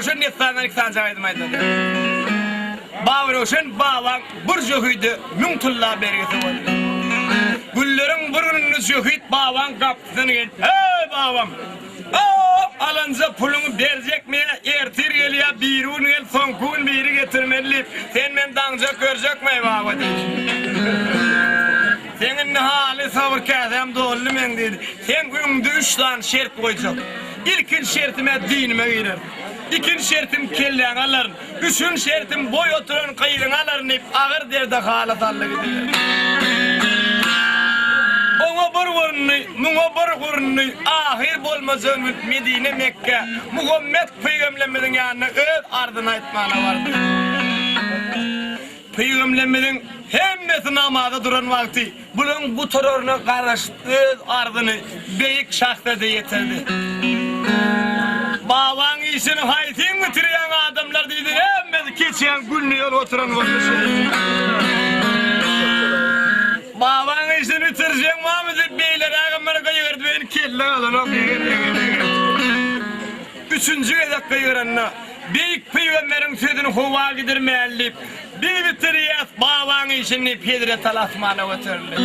Roşen netsandan iksan jaydım aytady. Baba Roşen baban bir jöhüydü, mün tulla bergesi boldy. Güllerin burununu jöhüyt baban kapsyny geldi. Hey babam! Alanca pulunu berecek mi? Ertir gel ya birun gel sonkun biri getirmeli. Sen men danca görecek mi baba? Senin hali sabır kazam dollu men dedi. Sen öňüňde 3 tane şert koyacak. İlkin şertime dinime girer. İkinci şertim kelleň alaryn. Üçüncü şertim boy oturan kıyıň alaryn hep ağır derde halatallı gidiyor. Muňa bir gurunny ahir bolmazan Medine Mekke Muhammed Peygamberimiň ýanyna öz ardyna aýtmana bardy. Peygamberimiň hemmesi namazda duran wagty bulan bu terörüne garaşy öz ardyny beýik şahsada ýetirdi. Babaň işini haýtyň bitirýän adamlar diýdi hemmesi keçýän günni ýol oturan bolmuşy. Babaň işini bitirýän mamyzy beýler agamlara gaýyrdy beni kelle alan. Üçüncü edek gaýyranna beýik peýgamberiň sözüni howa gidirmäli. Bir bitirýär babaň işini pedre talasmana götürdi.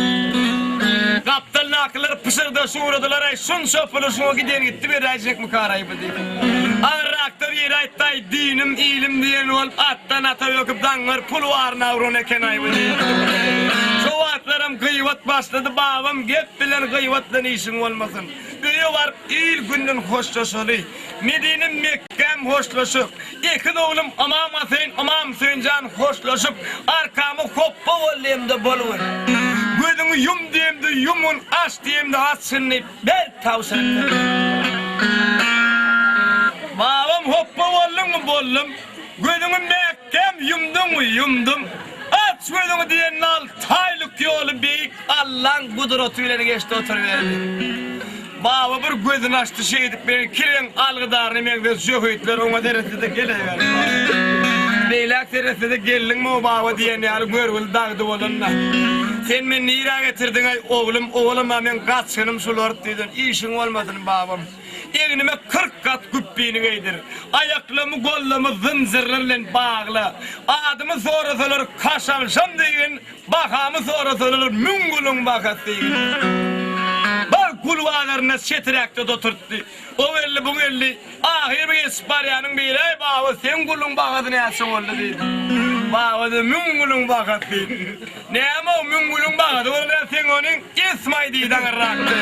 Kaptal naklar pısırdı suğradılar ay sun sopulu suğa giden gitti bir rajek mıkarayı bu dedi. Anraktör yeri ayttay dinim ilim diyen ol attan ata yokup dangar pulu varna avron eken ay bu dedi. Şu atlarım kıyvat başladı babam gep bilen kıyvatlan işin olmasın. Büyü var il günden hoşlaşalı. Medine Mekke'm hoşlaşıp. İki oğlum amam Hüseyin amam Hüseyincan hoşlaşıp. Arkamı koppa olayımda bolun. Gözümü yum diyemdi yumun aç diyemdi açsınlayıp bel tavsın. Babam hoppa oldum mu bollum. Gözümü Mekke'm yumdum mu yumdum. Aç gözümü diyenin al taylık yolu beyik Allah'ın kudretüyle geçti oturuverdi. Baba bir gözünü açtı şey edip beni kiren algıdarını mekde söküytler ona deresi de geliver. Beylak deresi de gelin mi o baba diyen yani görgül dağdı olunla. Sen beni nira getirdin ay oğlum amen kaçkınım sular dedin işin olmadın babam. Eğnime 40 kat güppini giydir. Ayaklamı kollamı zınzırlarla bağla. Adımı sorasalar kaşamşam deyin. Bakamı sorasalar müngülün bakası deyin. Bak kulvarlarına şetirakta oturttu. O elli bu elli. Ahir bir isparyanın bir ey baba sen kulun bakasını yazsın oldu dedi. Baba da müngülün bakası dedi. Ne ama o müngülün bakası orada sen onun ismay deyden raktı.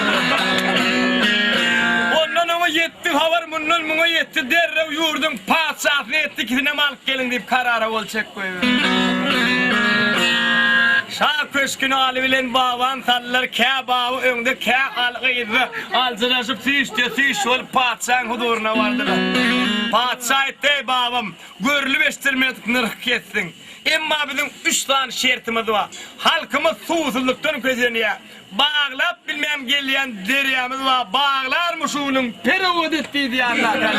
Ondan ona yetti havar bundan buna yetti derrev yurdun patsafını etti ki ne mal gelin deyip karara ol çek koyuyor. Şah köşkünü alıbilen baban sallar kâ bağı önde kâ algıydı. Alcılaşıp siş ol patsan huduruna vardılar. Patsa etti babam görülü bestirmedik nırk kessin. Emma bizim 3 tane şertimiz var. Halkımız susuzluktan közeniyor. Bağlap bilmem geliyen deryamız var. Bağlar mı şunun perevod ettiği diye anlatar.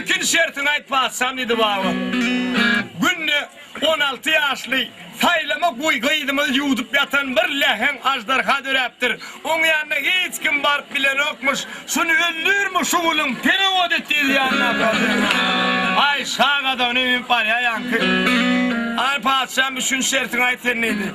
İkinci şertini aytmazsam dedi babam. Günde 16 yaşlı saylama kıydımız yudup yatan bir lehen ajdarha döreptir. Onun yanına hiç kim barıp bilen okmuş. Şunu öldür mü şuğulun perevod ettiği diye anlatar. Ay şağada onu emin var ya yankı. Ay padişahım üçüncü şertini ayten neydi?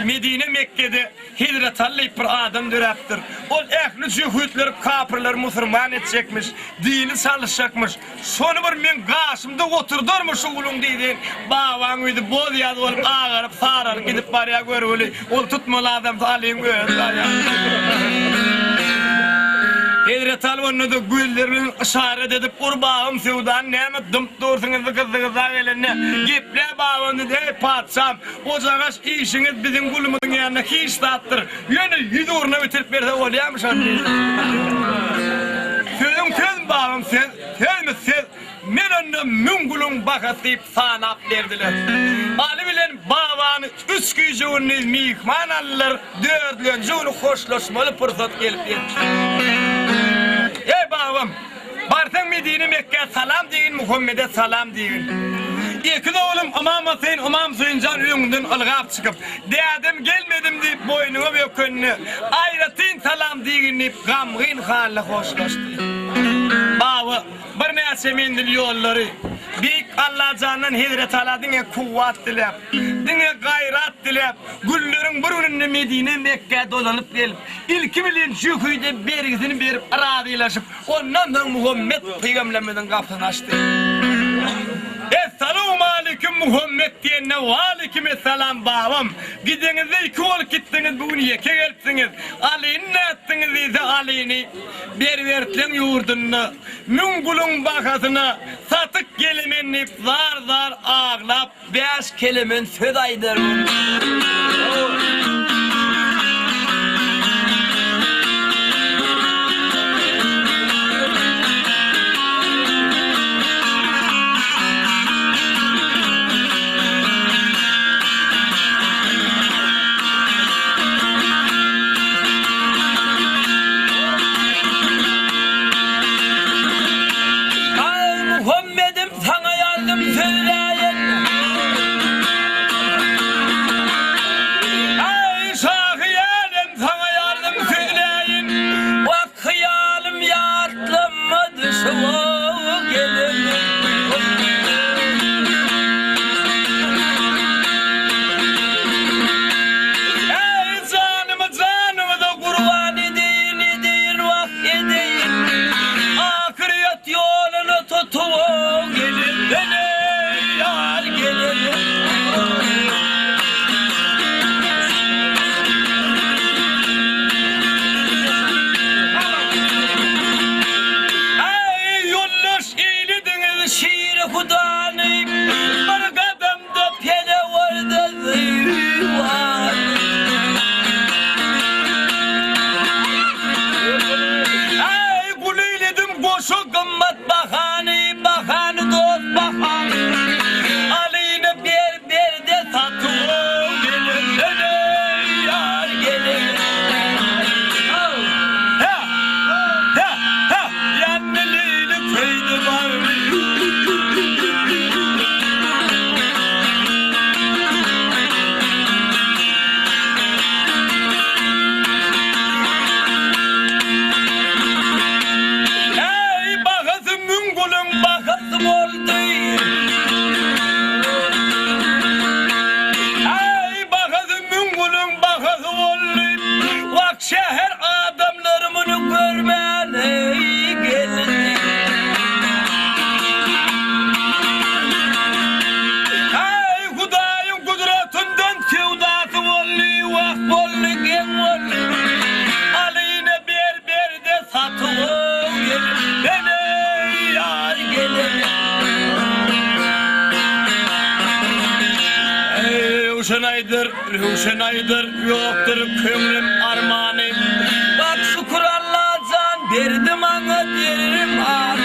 Medine Mekke'de hidret allayıp bir adam döreptir. Ol ehli cühütler, kapırlar musulman edecekmiş. Dini salışacakmış. Sonu bir men karşımda oturdurmuş oğlum deydin. Baban uydu bol yadı olup ağırıp sarar gidip var ya görülü. Ol tutmalı adam alayım görürler ya. Hidret al onu da güllerinin işaret edip kurbağım sevdan neyme dımt dursunuz kızınıza gelinne. Giple bağım dedi ey padişahım ocağız işiniz bizim gülümüzün yanına hiç dağıttır. Yani yüz uğruna bitirip verse oluyormuş anne. Sözüm bağım söz men önüne müngülün bakası deyip sanap verdiler. Ali bilen babanı 3 gücünü mihman alırlar 4 gücünü hoşlaşmalı fırsat gelip yetti. Ey babam, barsan Medine Mekke'ye salam deyin, Muhammed'e salam deyin. İki oğlum amam Hüseyin, amam Hüseyincan öňünden ılgap çıkıp, dedim gelmedim deyip boynuna ve könünü, ayratın salam deyin deyip gamgın halle hoşlaştı. Bağı bir näse mendil yolları. Büyük Allah candan Hazret Allah'ın kuvvet dilep, dine gayret dilep, güllerin burununda Medine Mekke dolanıp gelip, ilki bilen şu köyde bergisini berip arabilaşıp, ondan Muhammed Peygamberimizin kapısını açtı. Esselamu aleyküm Muhammed diyene ve aleykümselam babam. Gidinize iki ol gittiniz bugün yeke gelsiniz. Aleyni ne ettiniz ise aleyni. Bervertlen yurdunu, müngulun bakasını, satık kelimenip zar zar ağlap, 5 kelimen söz aydır. Huşenaydır yoktur kömrüm armağanım. Bak şükür Allah can verdim ana derim ağrım.